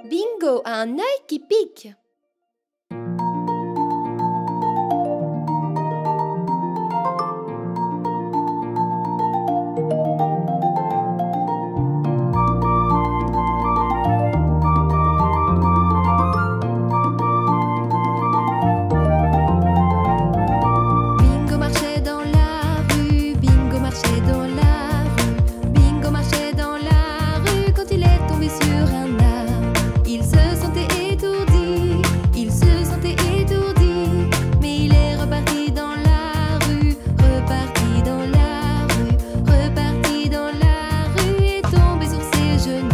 Bingo a un œil qui pique. Bingo marchait dans la rue, Bingo marchait dans la rue, Bingo marchait dans la rue quand il est tombé sur un arbre. Il se sentait étourdi, il se sentait étourdi, mais il est reparti dans la rue, reparti dans la rue, reparti dans la rue et tombé sur ses genoux.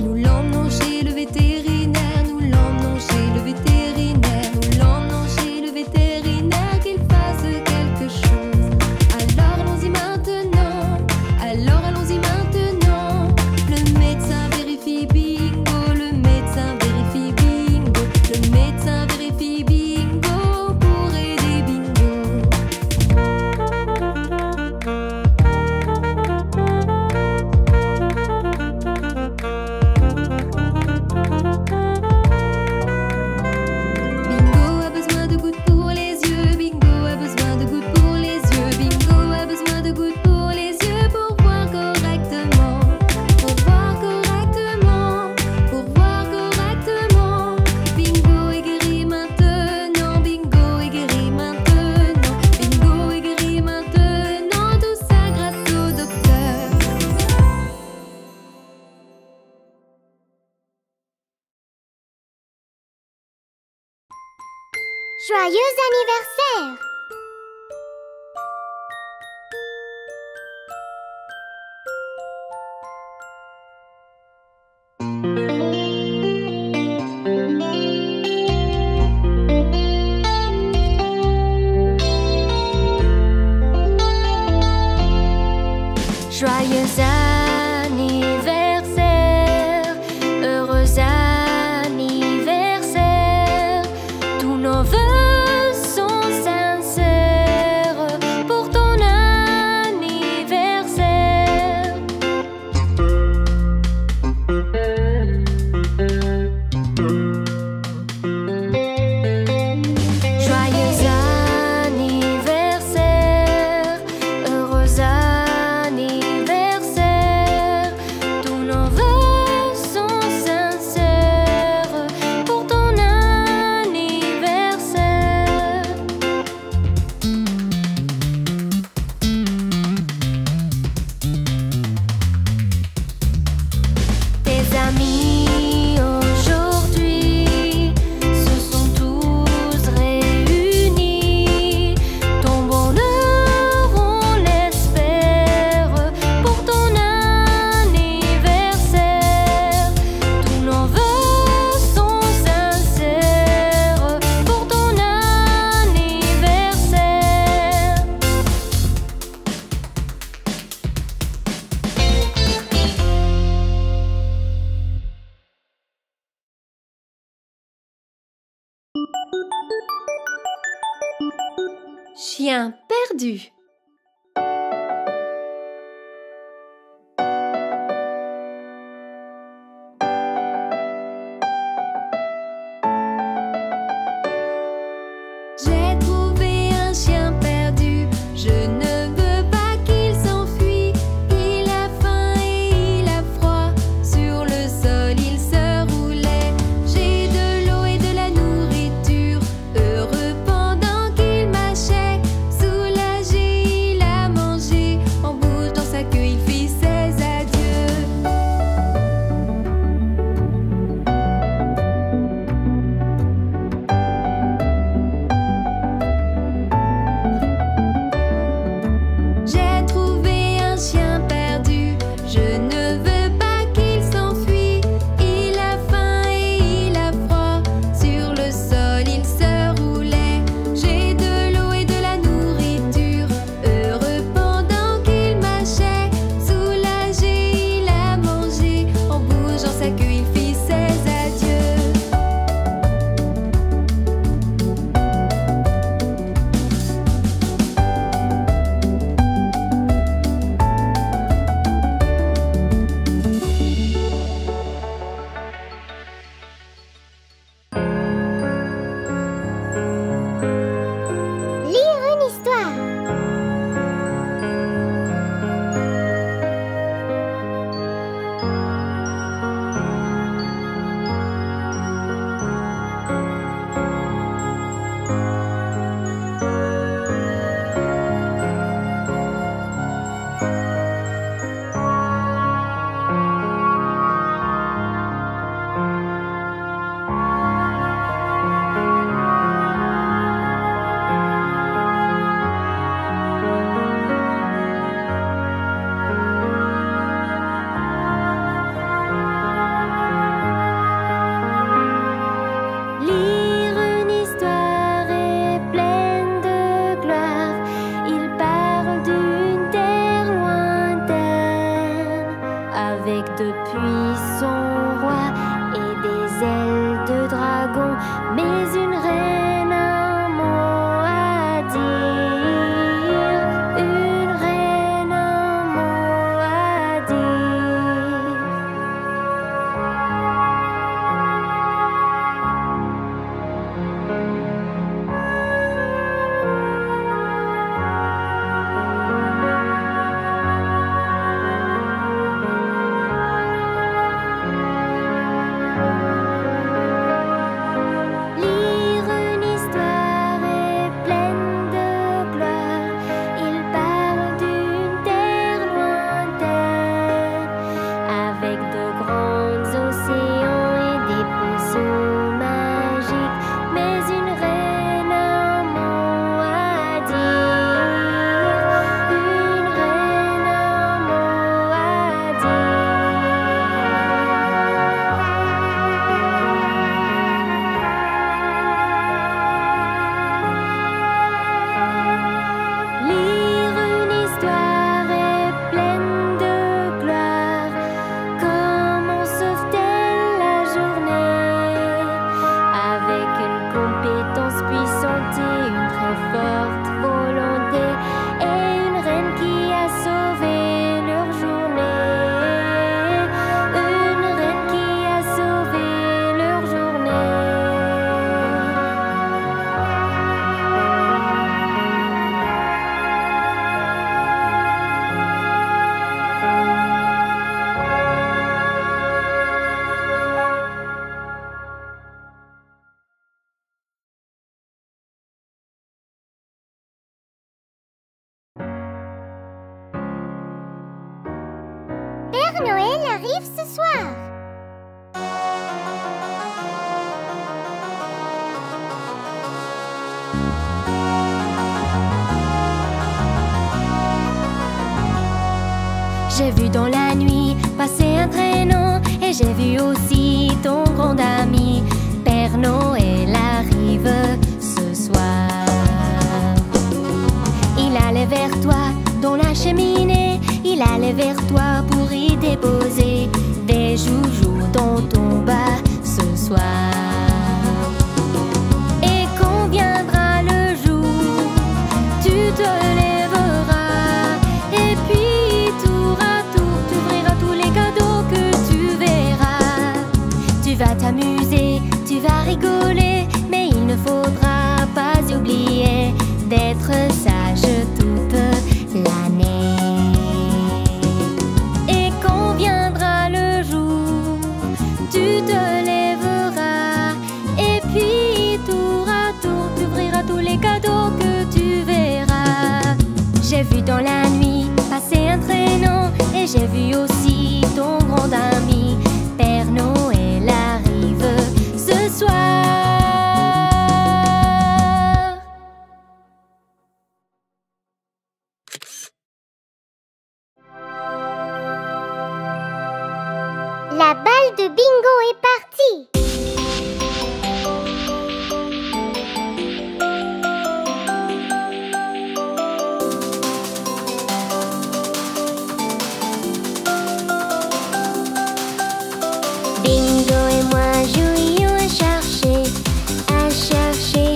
Nous l'emmenons chez le vétérinaire, nous l'emmenons chez le vétérinaire, nous l'emmenons chez le vétérinaire qu'il fasse quelque chose. Alors allons-y maintenant, alors allons-y maintenant. Le médecin vérifie bingo, le médecin vérifie bingo, le médecin vérifie bingo pour aider bingo. Bingo a besoin de gouttes pour les yeux, Bingo a besoin de gouttes pour les yeux, Bingo a besoin de gouttes pour les yeux pour voir correctement, pour voir correctement, pour voir correctement. Bingo est guéri maintenant, Bingo est guéri maintenant, Bingo est guéri maintenant, tout ça grâce au docteur. Joyeux anniversaire! Joyeux anniversaire, heureux anniversaire, tous nos vœux sont sincères pour ton anniversaire. Joyeux anniversaire, heureux anniversaire, tous nos vœux sont sincères pour ton anniversaire. Tes amis aujourd'hui se sont tous réunis. Ton bonheur, on l'espère, pour ton anniversaire. Tous nos vœux sont sincères pour ton anniversaire. Chien perdu. J'ai trouvé un chien perdu, je ne veux pas qu'il s'enfuit. Il a faim et il a froid, sur le sol il se roulait. J'ai de l'eau et de la nourriture, heureux pendant qu'il mâchait, soulagé mais une reine a un mot à dire. Une reine a un mot à dire. Lire une histoire est pleine de gloire. Il parle d'une terre lointaine, avec de grands océans et des potions magiques. Mais une reine a un mot à dire. Une reine a un mot à Lire une histoire est pleine de gloire. Comment sauve-t-elle la journée? Avec une compétence puissante et une très forte volonté. Et une reine qui a sauvé leur journée. Une reine qui a sauvé leur journée. Père Noël arrive ce soir. J'ai vu dans la nuit passer un traîneau et j'ai vu aussi ton grand ami. Père Noël arrive ce soir. Il allait vers toi dans la cheminée. Il allait vers toi pour y déposer des joujoux dans ton bas ce soir. Et quand viendra le jour, tu te lèveras et puis tour à tour, tu ouvriras tous les cadeaux que tu verras. Tu vas t'amuser, tu vas rigoler, mais il ne faudra pas oublier d'être sage toute l'année. Et quand viendra le jour, tu te lèveras et puis tour à tour, tu ouvriras tous les cadeaux que tu verras. J'ai vu dans la nuit passer un traîneau et j'ai vu aussi ton grand ami. Père Noël arrive ce soir. La balle de bingo est partie. Bingo et moi jouions à chercher, à chercher,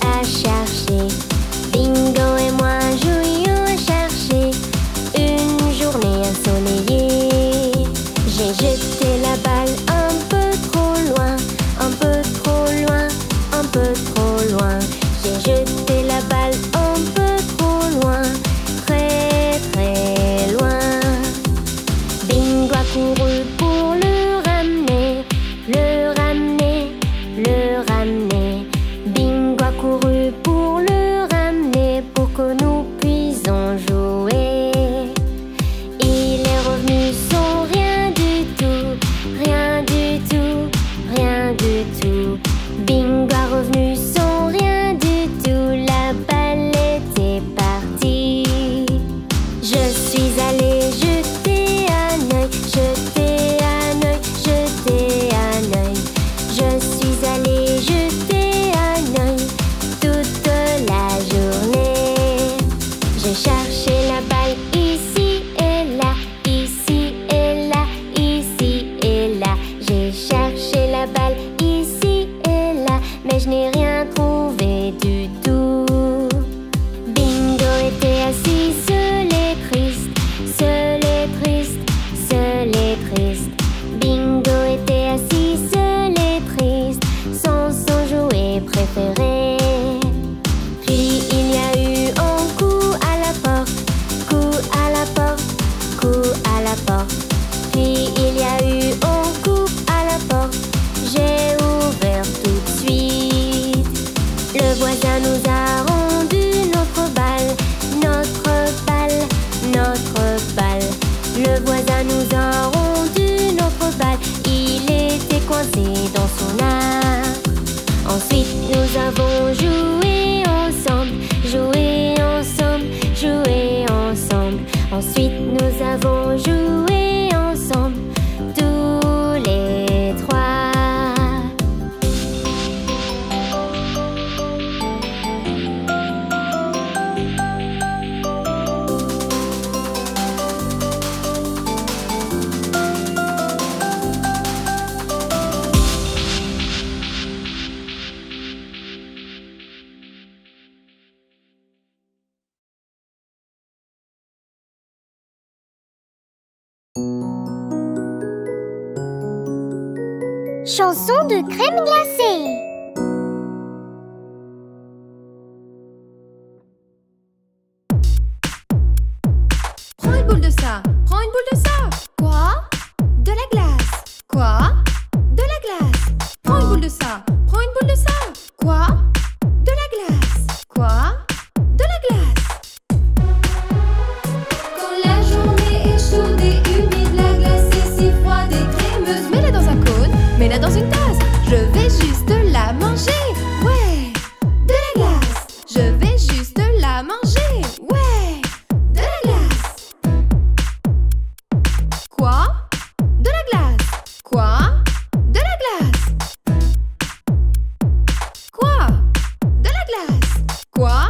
à chercher. Bingo et moi jouions à chercher une journée ensoleillée. J'ai jeté la balle un peu trop loin, un peu trop loin, un peu trop loin. J'ai jeté la balle un peu trop loin, très très loin. Bingo a couru pour le ramener, le ramener, le ramener. Bingo a couru pour le ramener pour que nous puissions jouer. Il est revenu sans rien du tout, rien du tout, rien du tout. Bingo a revenu sans rien du tout, la balle était partie. Je suis allée jeter un œil, jeter un œil, jeter un œil. Je suis allée jeter un œil toute la journée. J'ai cherché la balle ici et là, ici et là, ici et là. J'ai cherché la balle ici voisin nous a rendu notre balle, notre balle, notre balle. Le voisin nous a rendu notre balle, il était coincé dans son arbre. Ensuite nous avons joué ensemble, joué ensemble, joué ensemble. Ensuite nous avons joué ensemble, tous les trois. Chanson de crème glacée. Prends une boule de ça, prends une boule de ça. Quoi? De la glace. Quoi? De la glace. Prends une boule de ça, prends une boule de ça. Quoi? De la glace. Quoi? De la glace. Quand la journée est chaude et humide, la glace est si froide et crémeuse, mets-la dans un cône, mets-la dans une tasse. Je vais juste la manger. Ouais. De la glace. Je vais juste la manger. Ouais. De la glace. Quoi? De la glace. Quoi? De la glace. Quoi? De la glace. Quoi?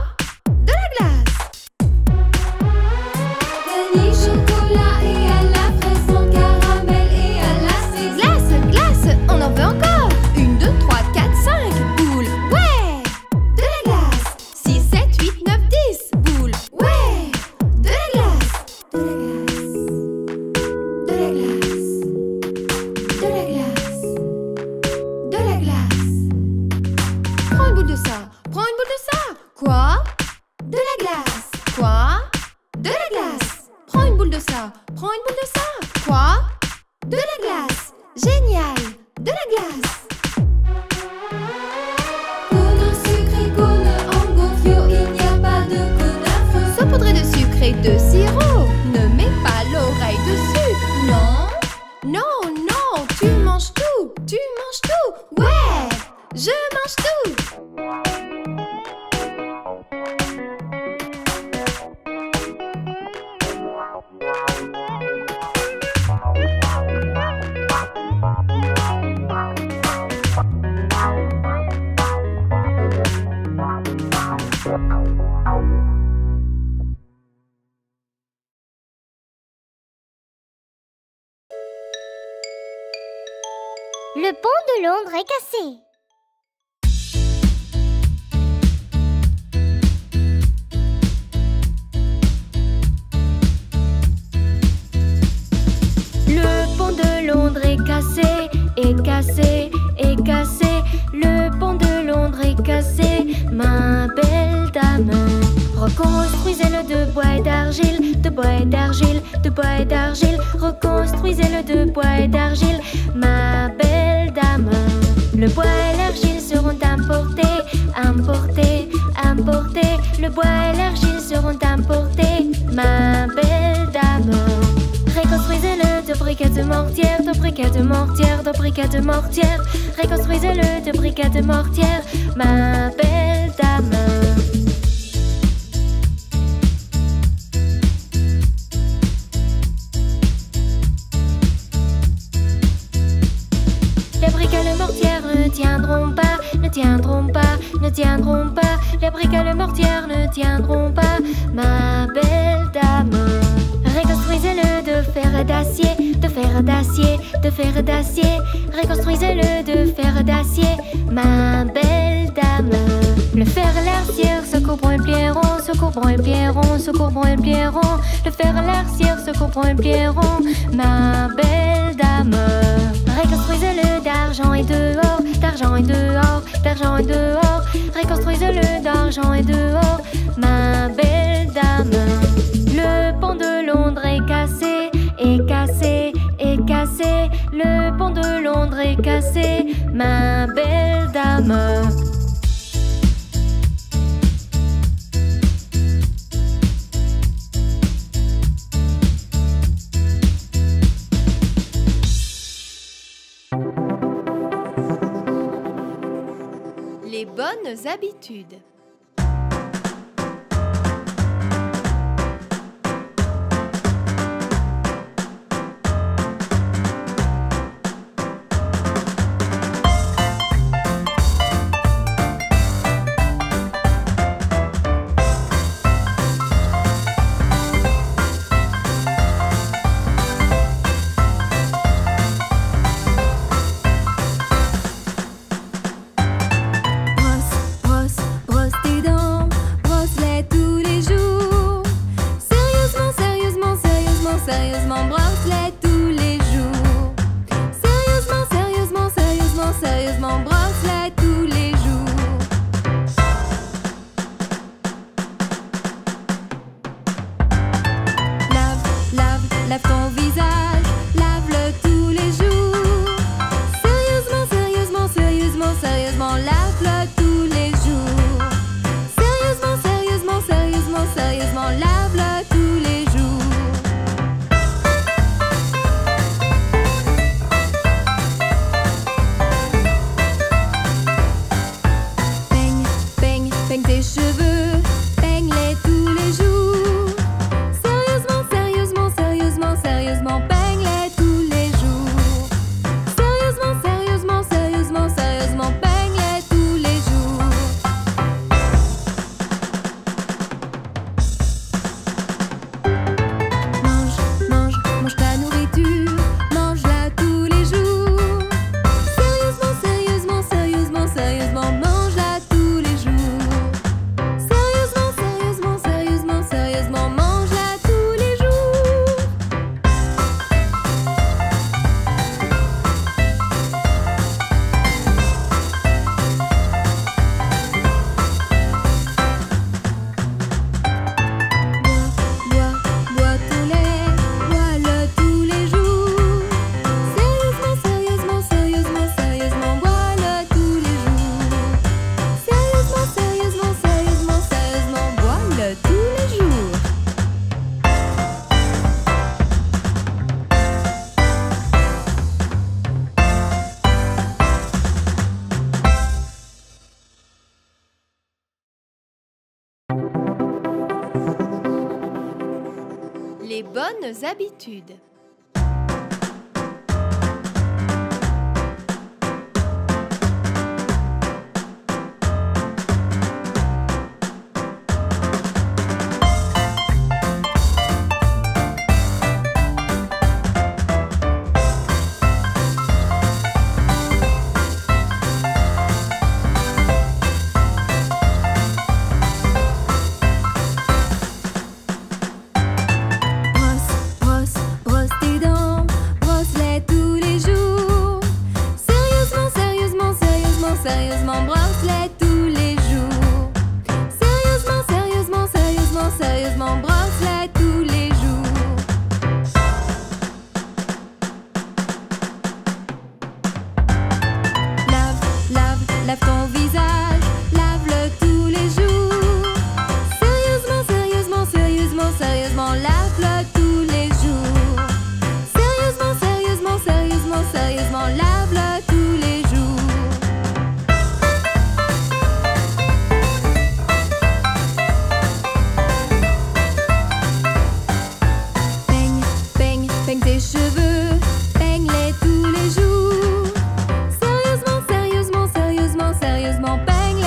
De la glace. Vanille, chocolat et à la fraise, sans caramel et à la cerise. Glace, glace, on en veut encore. 1, 2, 3, 4, 5 boules. Ouais. De la glace. 6, 7, 8, 9, 10 boules. Ouais. De la glace. De la glace. De la glace. De la glace. De la glace. Prends une boule de ça. Prends une boule de ça. Quoi? De la glace. Quoi? De la glace. Prends une boule de ça. Prends une boule de ça. Quoi? De la glace. Génial. De la glace. Cône en sucre et cône en gofio, il n'y a pas de cône affreux. Saupoudré de sucre et de sirop. Ne mets pas l'oreille dessus. Non, non, non, tu manges tout. Tu manges tout. Ouais, je mange tout. Le pont de Londres est cassé. Le pont de Londres est cassé, est cassé, est cassé. Le pont de Londres est cassé, ma belle dame. Reconstruisez-le de bois et d'argile, de bois et d'argile, de bois et d'argile. Reconstruisez-le de bois et d'argile, ma belle dame. Le bois et l'argile seront importés, importés, importés. Le bois et l'argile seront importés, ma belle dame. Reconstruisez-le de briquets de mortière, de briquets de mortière, de briquets de mortière. Reconstruisez-le de briquets de mortière, ma belle dame. Les briquets de mortière ne tiendront pas, ne tiendront pas, ne tiendront pas. Les briquets de mortière ne tiendront pas, ma belle dame. Reconstruisez-le de fer et d'acier, de fer et d'acier, de fer et d'acier. Reconstruisez-le de fer et d'acier, ma belle dame. Le fer et l'arcière se couvront et plieront, se couvront et plieront, se couvront et plieront. Le fer et l'arcière se couvront et plieront, ma belle dame. Reconstruisez-le d'argent et dehors, d'argent et dehors, d'argent et dehors. Reconstruisez-le d'argent et dehors, ma belle dame. Le pont de Londres est cassé, est cassé, est cassé. Le pont de Londres est cassé, ma belle dame. Les bonnes habitudes. Sérieusement, brosse-les tous les jours. Sérieusement, sérieusement, sérieusement, sérieusement, brosse-les tous les jours. Lave, lave, lave ton visage, lave-le tous les jours. Sérieusement, sérieusement, sérieusement, sérieusement, lave-le tous les jours. Sérieusement, sérieusement, sérieusement, sérieusement, lave-le tous les jours. Peigne tes cheveux, peigne-les tous les jours. Sérieusement, sérieusement, sérieusement, sérieusement, peigne-les tous les jours. Sérieusement, sérieusement, sérieusement, sérieusement, peigne-les tous les jours. Mange ta nourriture, mange-la tous les jours. Sérieusement, sérieusement, sérieusement, sérieusement, mange-la tous les jours. Sérieusement, sérieusement, sérieusement, sérieusement, mange-la tous les jours. Bois ton lait, bois-le tous les jours. Sérieusement, sérieusement, sérieusement, sérieusement, bois-le tous les jours. Sérieusement, sérieusement, sérieusement, sérieusement, bois-le tous les jours. Les bonnes habitudes. Brosse tes dents, brosse-les tous les jours. Sérieusement, sérieusement, sérieusement, sérieusement, brosse-les tous les jours. Sérieusement, sérieusement, sérieusement, sérieusement, brosse-les tous les jours. Lave ton visage, lave-le tous les jours. Sérieusement, sérieusement, sérieusement, sérieusement, lave-le tous les jours. Sérieusement, sérieusement, sérieusement, sérieusement, lave-le tous les jours. Peigne tes cheveux, peigne-les tous les jours. Sérieusement, sérieusement, sérieusement, sérieusement, peigne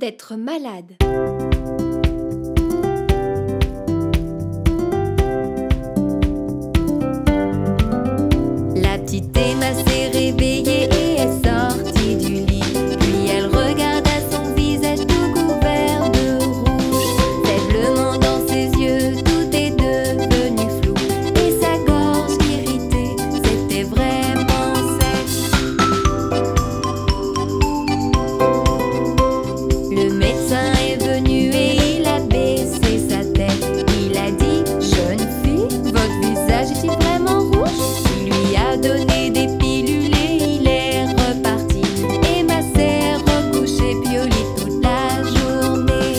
d'être malade. La petite Emma s'est réveillée et est sortie du lit. Puis elle regarda son visage tout couvert de rouge. Faiblement dans ses yeux, tout est devenu flou. Et sa gorge irritée, c'était vraiment sec. Le médecin est venu et il a baissé sa tête. Il a dit: jeune fille, votre visage est-il vraiment rouge? Il lui a donné des pilules et il est reparti. Emma s'est recouchée puis au lit toute la journée.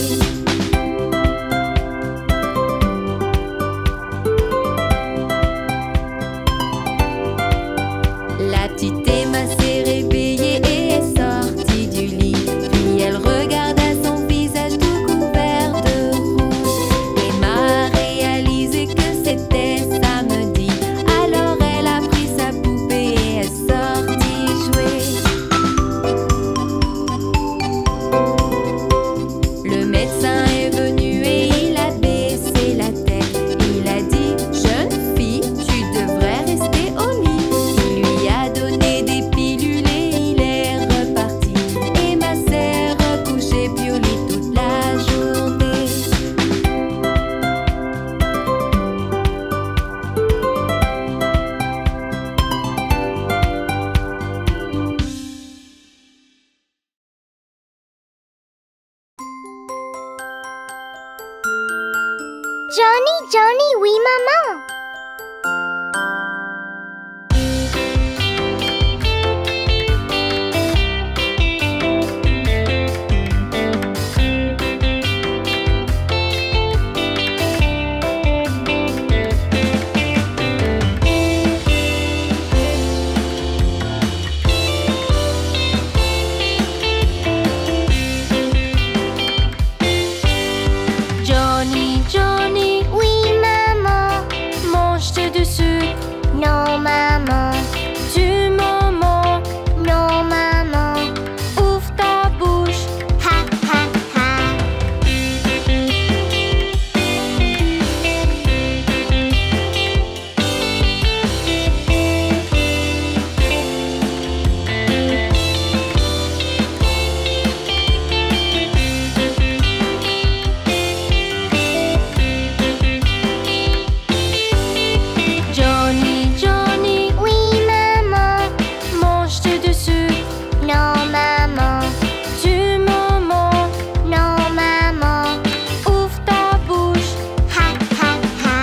La petite Emma s'est réveillée et est sortie du lit. Puis elle regarda son visage tout couvert de rouge. Emma a réalisé que c'était samedi. Alors elle a pris sa poupée et est sortie jouer. Le médecin est venu et il a baissé la tête. Il a dit: jeune fille, tu devrais rester au lit. Il lui a donné des pilules et il est reparti. Emma s'est recouchée puis au lit toute la journée. Johnny, Johnny, oui maman. Johnny, Johnny, Oui maman. mange-tu du sucre? Non maman. Du moment, Non maman. ouvre ta bouche. Ha ha ha. Johnny, Johnny, Oui maman. mange-tu du sucre? Non maman. Du moment, Non maman. ouvre ta bouche. Ha ha ha.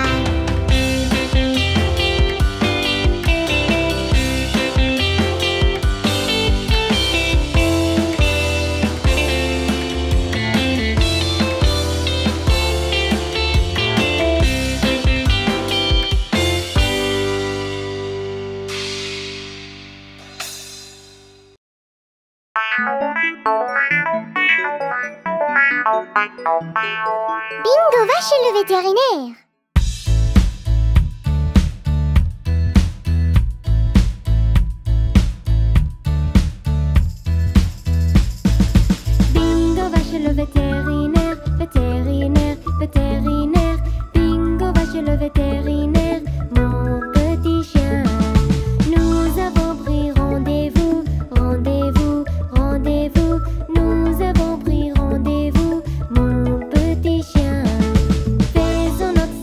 Bingo va chez le vétérinaire. Bingo va chez le vétérinaire, vétérinaire, vétérinaire. Bingo va chez le vétérinaire, mon petit chien. Nous avons pris rendez-vous, rendez-vous, rendez-vous. Nous avons pris rendez-vous, mon petit chien. Faisons notre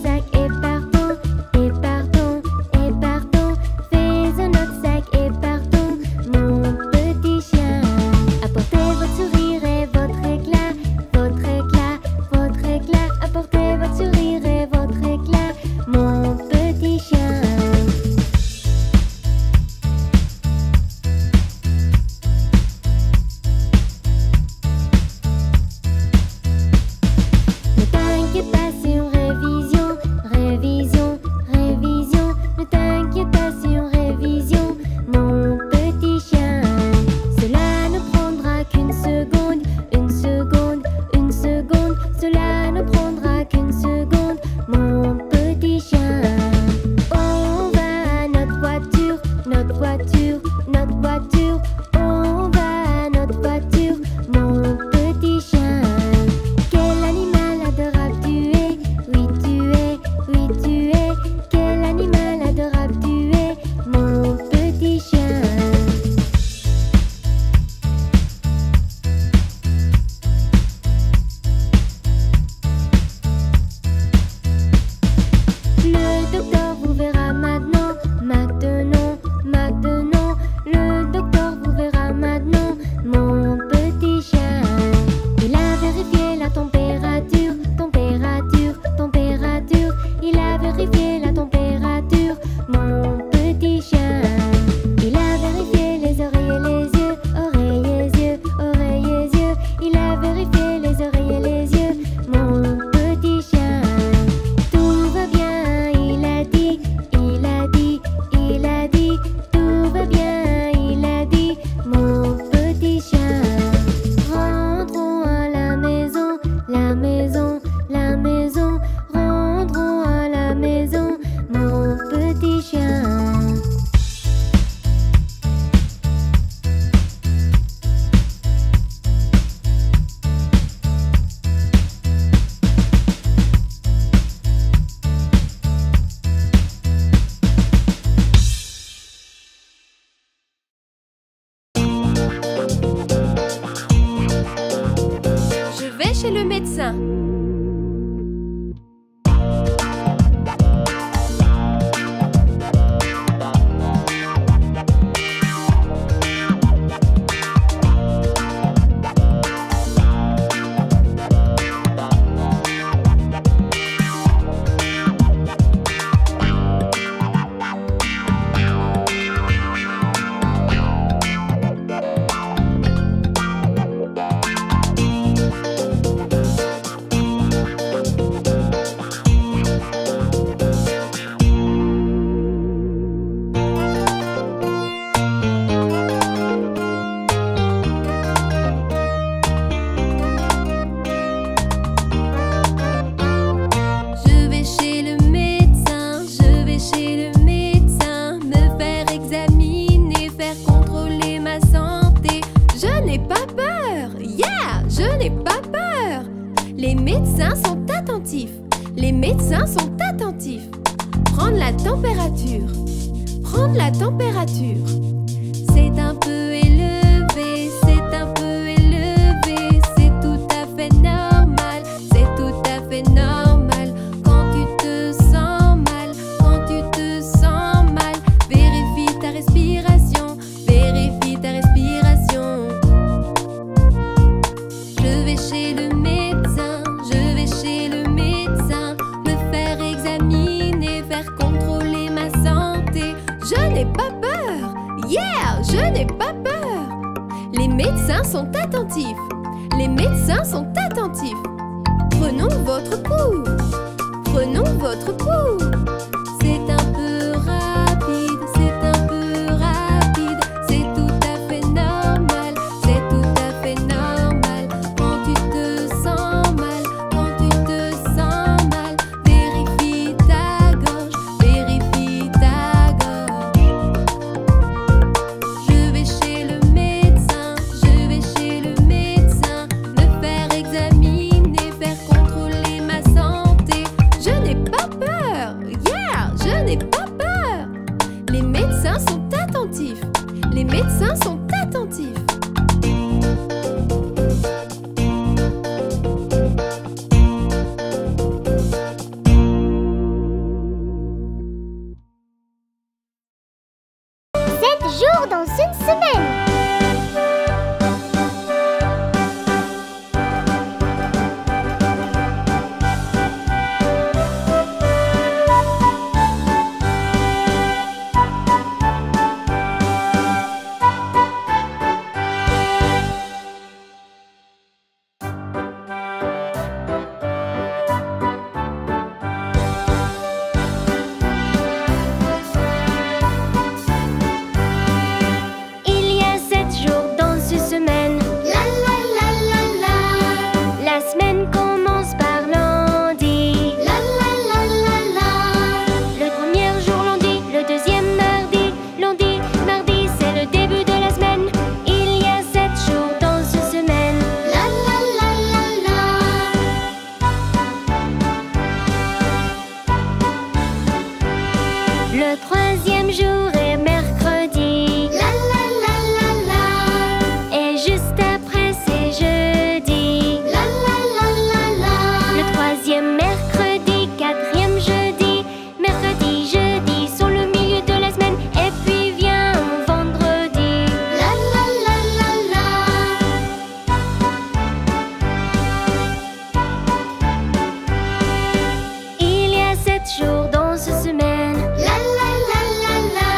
médecin. Les médecins sont attentifs. Prendre la température. Prendre la température. C'est un peu élevé, c'est un peu élevé. C'est tout à fait normal, c'est tout à fait normal. Quand tu te sens mal, quand tu te sens mal, vérifie ta respiration, vérifie ta respiration. Je vais chez le médecin, je vais chez le médecin, me faire examiner, faire contrôler ma santé. Je n'ai pas peur, yeah, je n'ai pas peur. Les médecins sont attentifs, les médecins sont attentifs. Prenons votre pouls, prenons votre pouls. C'est un peu rapide, c'est un peu rapide. C'est tout à fait normal, c'est tout à fait normal. Quand tu te sens mal, quand tu te sens mal, vérifie ta gorge, vérifie ta gorge. Je vais chez le médecin, je vais chez le médecin, me faire examiner, faire contrôler ma santé. Je n'ai pas peur, yeah, je n'ai pas peur. Les médecins sont attentifs, les médecins sont attentifs. Sept jours dans une semaine. Il y a 7 jours dans une semaine. La la la la la. La semaine commence par lundi. La la la la la. Le premier jour lundi, le deuxième mardi. Lundi, mardi, c'est le début de la semaine. Il y a 7 jours dans une semaine. La la la la la. Le troisième jour est mercredi. La la la la la. Et juste après, c'est jeudi. La la la la la. Le troisième mercredi, quatrième jeudi. Mercredi, jeudi sont le milieu de la semaine. Et puis vient vendredi. La la la la la. Il y a 7 jours dans une semaine. La la la la la.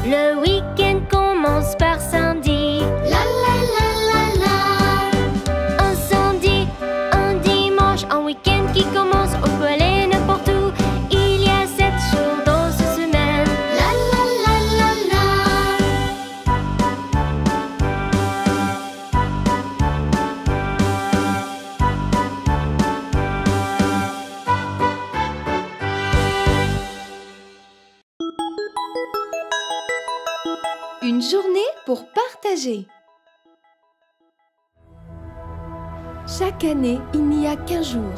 Le week-end commence par samedi. La la la la la. Un samedi, un dimanche, un week-end qui commence. On peut aller n'importe où. Il y a 7 jours dans une semaine. La la la la la. Une journée pour partager. Chaque année, il n'y a qu'un jour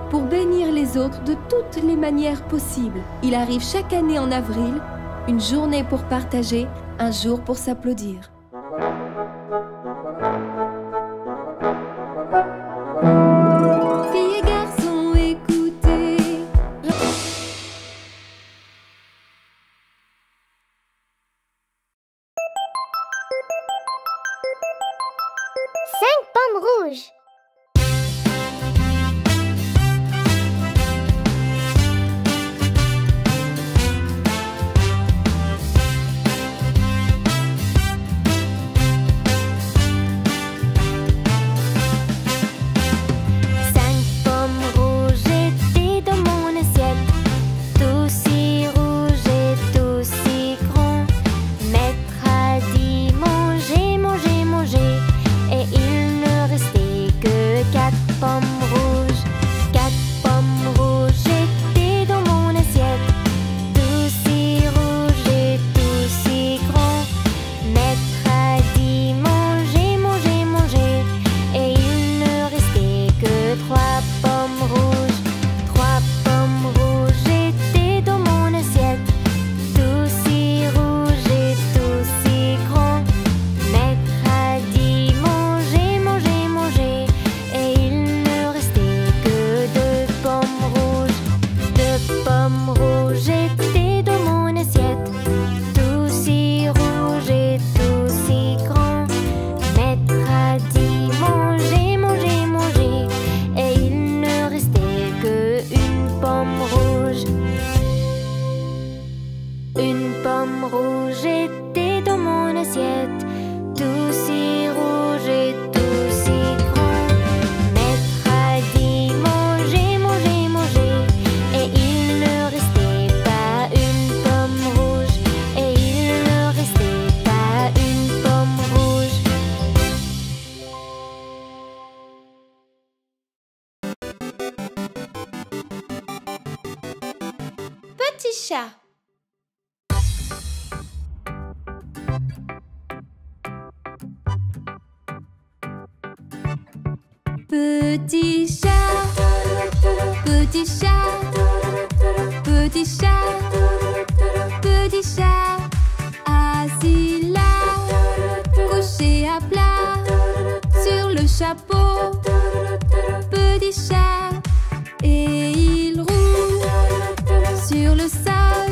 pour bénir les autres de toutes les manières possibles. Il arrive chaque année en avril, une journée pour partager, un jour pour s'applaudir. petit chat. Petit chat, petit chat, petit chat, petit chat, assis là, couché à plat, sur le chapeau, petit chat, et il roule sur le sol,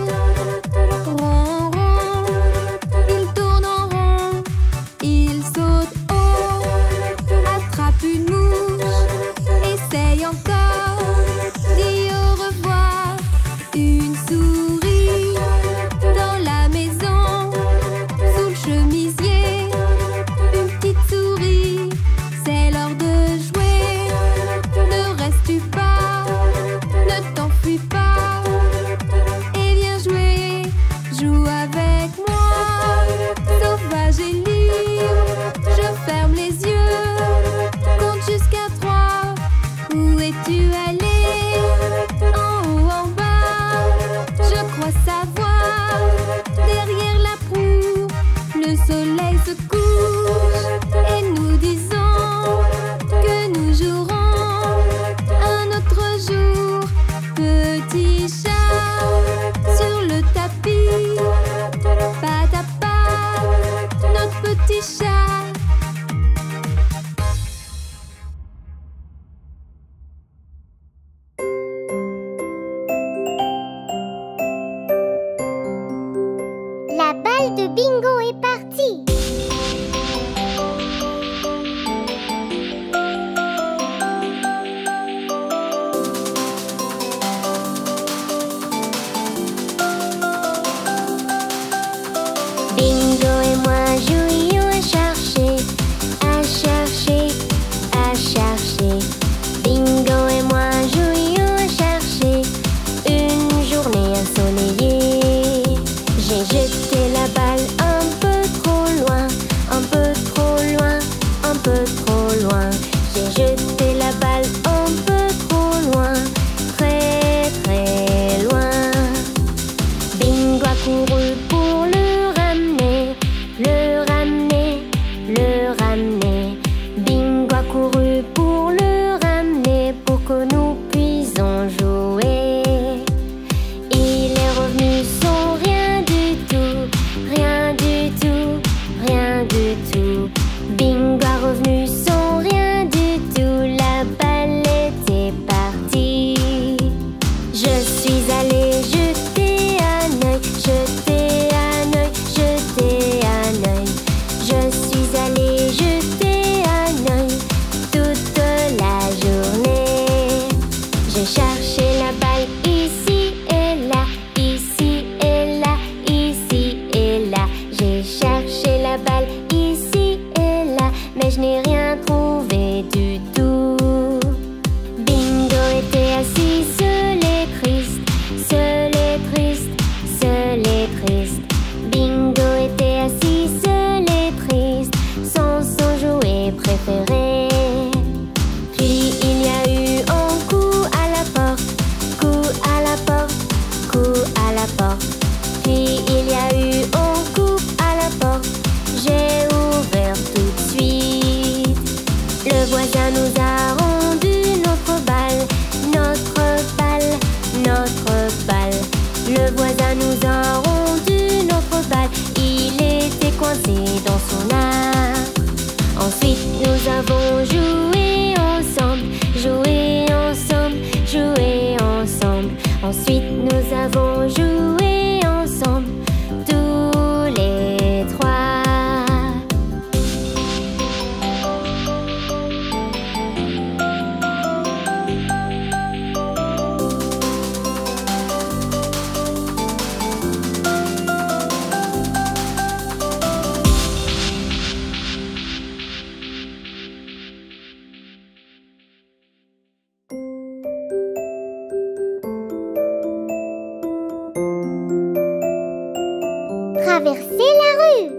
rond, rond, il tourne en rond, il saute haut, attrape une mouche, essaye encore, dit au revoir, une souris dans la maison, sous le chemisier, une petite souris, c'est l'heure de jouer, ne restes pas, ne t'enfuis pas, et viens jouer, joue avec moi, sauvage et libre, je ferme les yeux, compte jusqu'à 3, où es-tu allé? En haut, en bas, je crois savoir, derrière la proue, le soleil se couche, et nous disons que nous jouerons un autre jour, petit chat, sur le tapis, pas à pas, notre petit chat. La balle de bingo est partie. Bingo et moi jouions à chercher, à chercher, à chercher. Bingo et moi jouions à chercher une journée ensoleillée. J'ai jeté la balle un peu trop loin, un peu trop loin, un peu trop loin. J'ai jeté la balle un peu trop loin, très très loin. Bingo a couru pour le ramener, le ramener, le ramener. Bingo a couru pour le ramener pour que nous puissions jouer. Il est revenu sans rien du tout, rien du tout, rien du tout. Bingo a revenu sans rien du tout, la balle était partie. Je suis allée jeter un œil, jeter un œil, jeter un œil. Je suis allée jeter un œil toute la journée. J'ai cherché la balle ici et là, ici et là, ici et là. J'ai cherché la balle ici et là, mais je n'ai rien trouvé du tout. Bingo était assis seul et triste, seul et triste, seul et triste. Bingo était assis seul et triste, sans son jouet préféré. Puis il y a eu un coup à la porte, coup à la porte, coup à la porte. Puis il y a eu un coup à la porte, j'ai ouvert tout de suite. Le voisin nous a rendu notre balle, notre balle, notre balle. Le voisin nous a rendu notre balle, il était coincé dans son arbre. Ensuite nous avons joué ensemble, joué ensemble, joué ensemble. Ensuite nous avons joué ensemble, tous les trois. Traverser la rue.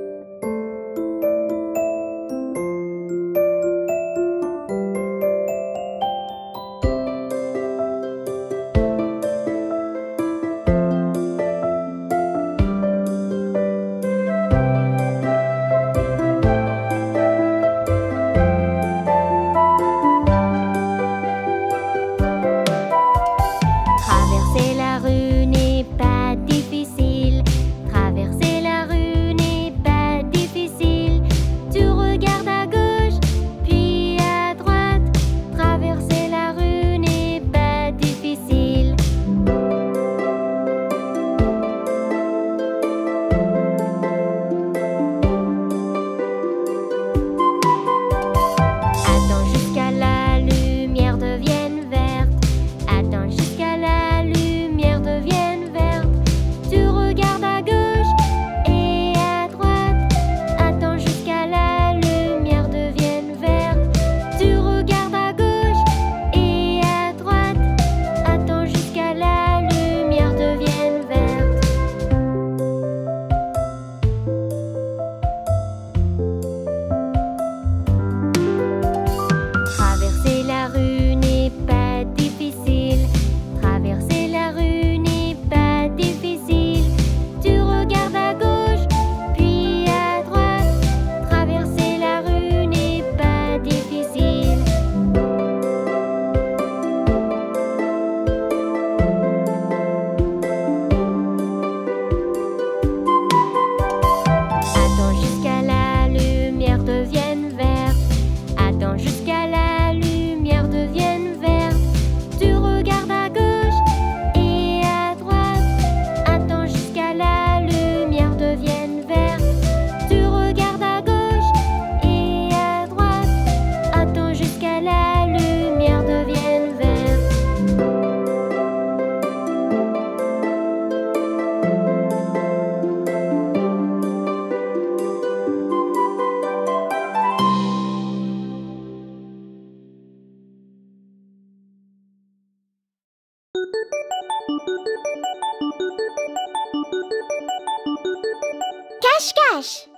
Cache-cache.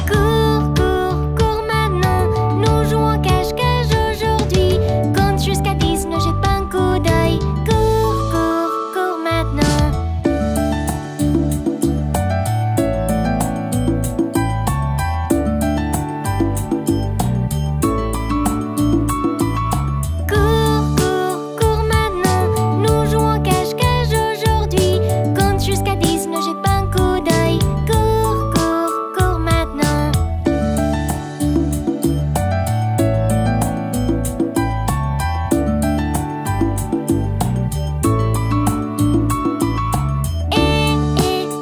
Cours, cours, cours maintenant. Nous jouons au cache-cache aujourd'hui. Compte jusqu'à 10, ne jette pas un coup d'œil. Cours, cours, cours maintenant. Cours, cours, cours maintenant. Nous jouons au cache-cache aujourd'hui. Compte jusqu'à 10, ne jette pas un coup d'œil. Cours, cours, cours maintenant.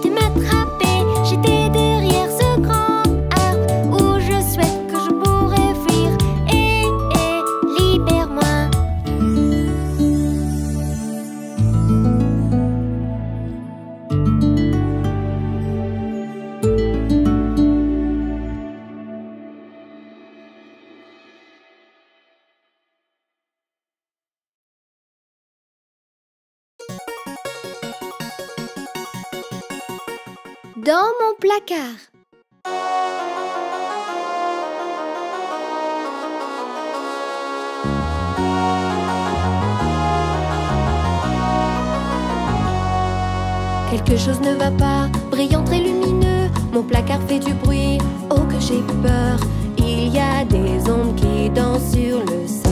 Tu m'attrapais, j'étais derrière ce grand arbre où je souhaite que je pourrais fuir. Libère-moi. Dans mon placard. Quelque chose ne va pas, brillant très lumineux. Mon placard fait du bruit, oh que j'ai peur. Il y a des ombres qui dansent sur le sol.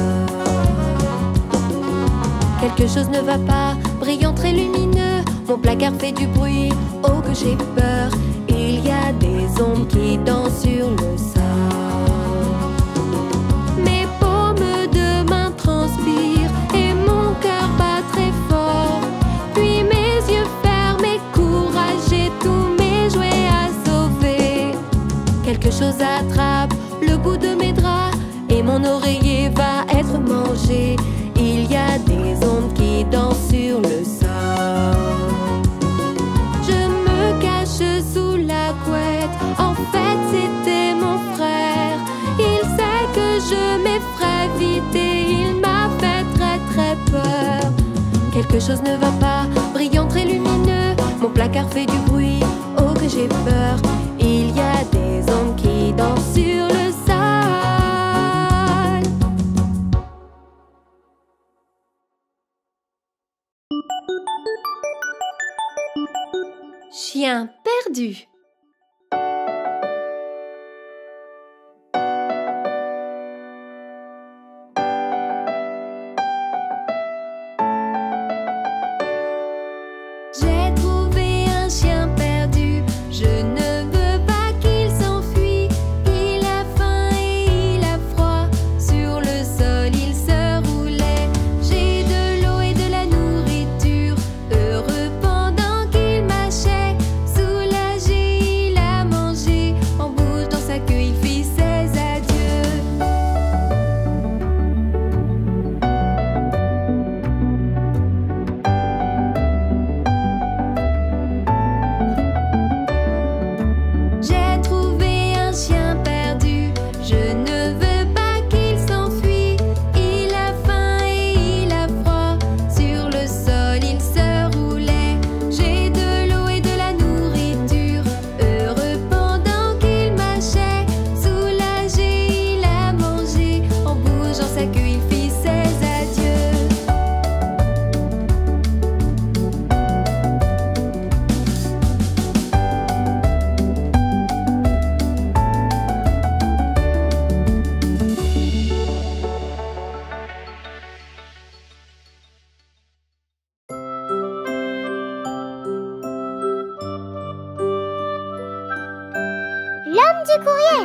Quelque chose ne va pas, brillant très lumineux. Mon placard fait du bruit, oh que j'ai peur. Il y a des ombres qui dansent sur le sol. Mes paumes de main transpirent et mon cœur bat très fort. Puis mes yeux fermés, courage et tous mes jouets à sauver. Quelque chose attrape le bout de mes draps et mon oreiller va être mangé. Il y a des ondes qui dansent sur le sol. Je me cache sous la couette. En fait, c'était mon frère. Il sait que je m'effraie vite et il m'a fait très très peur. Quelque chose ne va pas, brillant très lumineux. Mon placard fait du bruit, oh que j'ai peur. Il y a des ondes qui dansent sur le sol. Chien perdu. J'ai trouvé un chien perdu. Je ne veux pas qu'il s'enfuit. Il a faim et il a froid. Sur le sol, il se roulait. J'ai de l'eau et de la nourriture. Heureux pendant qu'il mâchait. Soulagé, il a mangé. En bouche dans sa queue, il fit ses adieux. J'ai trouvé un chien perdu. Je ne veux pas qu'il s'enfuit. Il a faim et il a froid. Sur le sol, il se roulait. J'ai de l'eau et de la nourriture. Heureux pendant qu'il mâchait. Soulagé, il a mangé. En bougeant sa queue, il fit ses adieux. L'homme du courrier.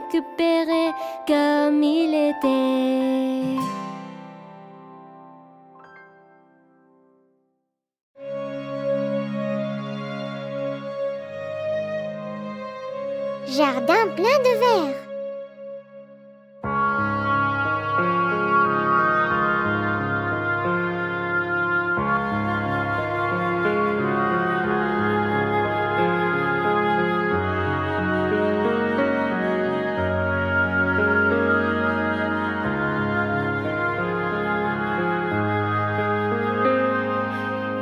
récupérer comme il était. Jardin plein de verre.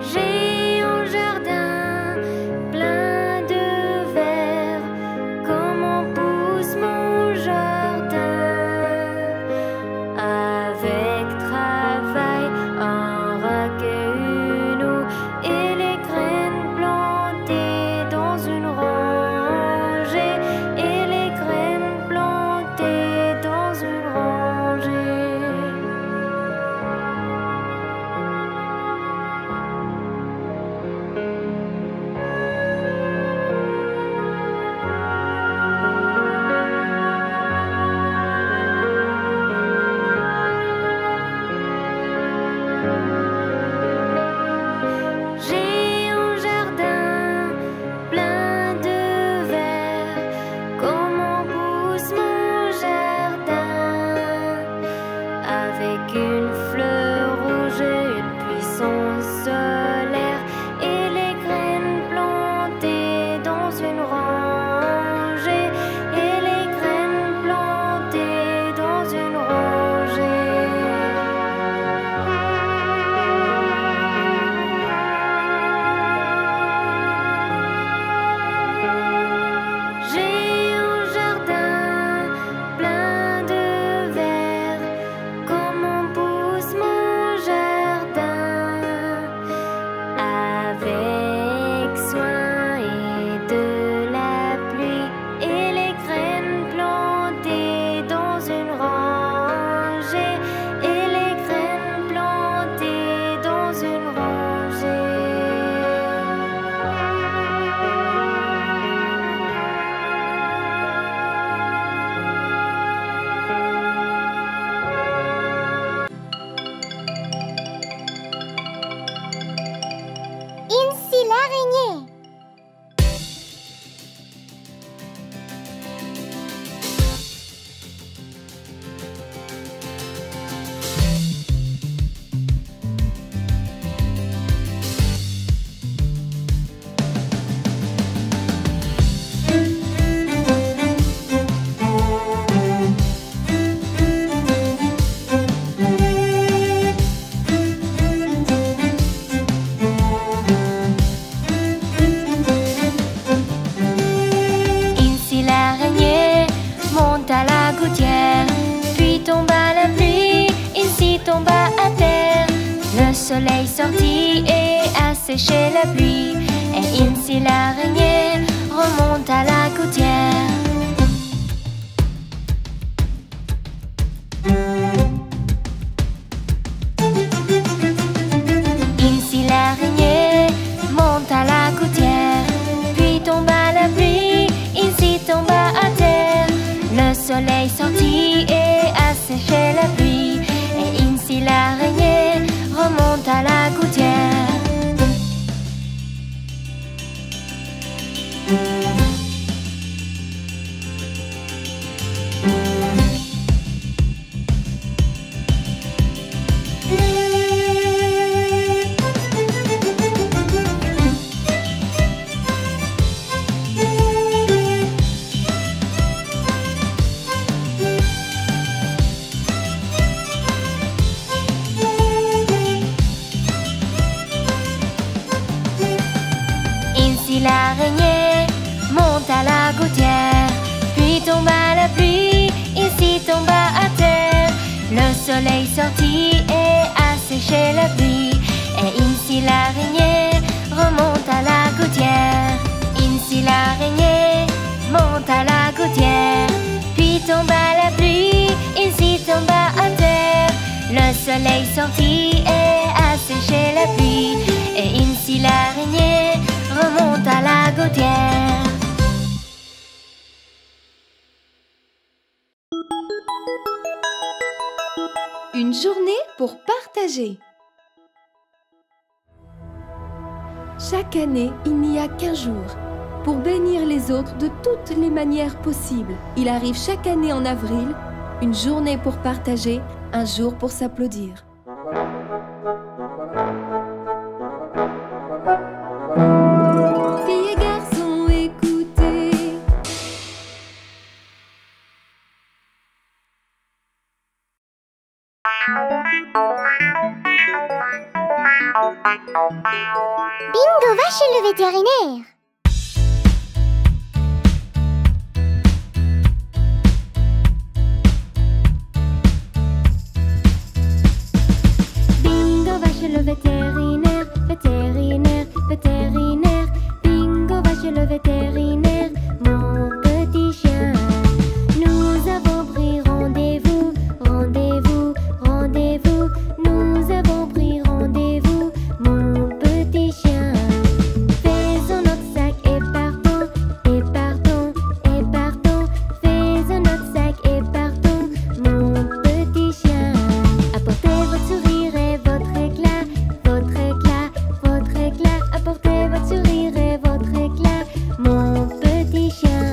J'ai un jardin plein de verre. Comment pousse mon jardin? Avec travail, un rack et une eau et les graines plantées dans une rangée. Et les graines plantées dans une rangée. J'ai un jardin plein de verre. Comment pousse mon jardin? Avec une fleur rouge et une puissance solaire. Et les graines plantées dans une rangée. Et les graines plantées dans une rangée. J'ai un jardin plein de verre. Comment pousse mon jardin? Avec soin et de la pluie. Et les graines plantées dans une rangée. Et les graines plantées dans une rangée. Incy l'araignée. Incy l'araignée monte à la gouttière, puis tombe à la pluie. Incy tomba à terre. Le soleil sortit et a séché la pluie. Et Incy l'araignée remonte à la gouttière. Incy l'araignée monte à la gouttière, puis tombe à la pluie. Incy tomba à terre. Le soleil sortit et a séché la pluie. Et Incy l'araignée remonte à la gouttière. Incy l'araignée monte à la gouttière, puis tombe à la pluie. Incy tomba à terre. Le soleil sortit et a séché la pluie. Et Incy l'araignée remonte à la gouttière. Incy l'araignée monte à la gouttière, puis tombe à la pluie. Incy tomba à terre. Le soleil sortit et a séché la pluie. Et Incy l'araignée remonte à la gouttière. Une journée pour partager. Chaque année, il n'y a qu'un jour pour bénir les autres de toutes les manières possibles. Il arrive chaque année en avril, une journée pour partager, un jour pour s'applaudir. Filles et garçons, écoutez. Bingo va chez le vétérinaire. Bingo va chez le vétérinaire, vétérinaire, vétérinaire. Bingo va chez le vétérinaire, mon petit chien. Nous avons pris rendez-vous, rendez-vous, rendez-vous. Nous avons pris rendez-vous, mon petit chien. Faisons notre sac et partons, et partons, et partons. Faisons notre sac et partons, mon petit chien. Apportez votre sourire et votre éclat, votre éclat, votre éclat. Apportez votre sourire et votre éclat, mon petit chien.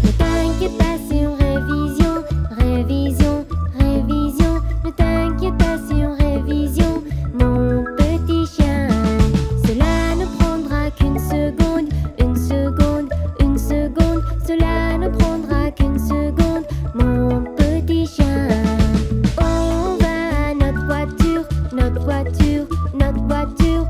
Ne t'inquiète pas, c'est une révision, révision, révision. Ne t'inquiète pas, c'est une révision, mon petit chien. Cela ne prendra qu'une seconde, une seconde, une seconde. Cela ne prendra qu'une seconde, mon petit chien. On va à notre voiture, notre voiture, notre voiture.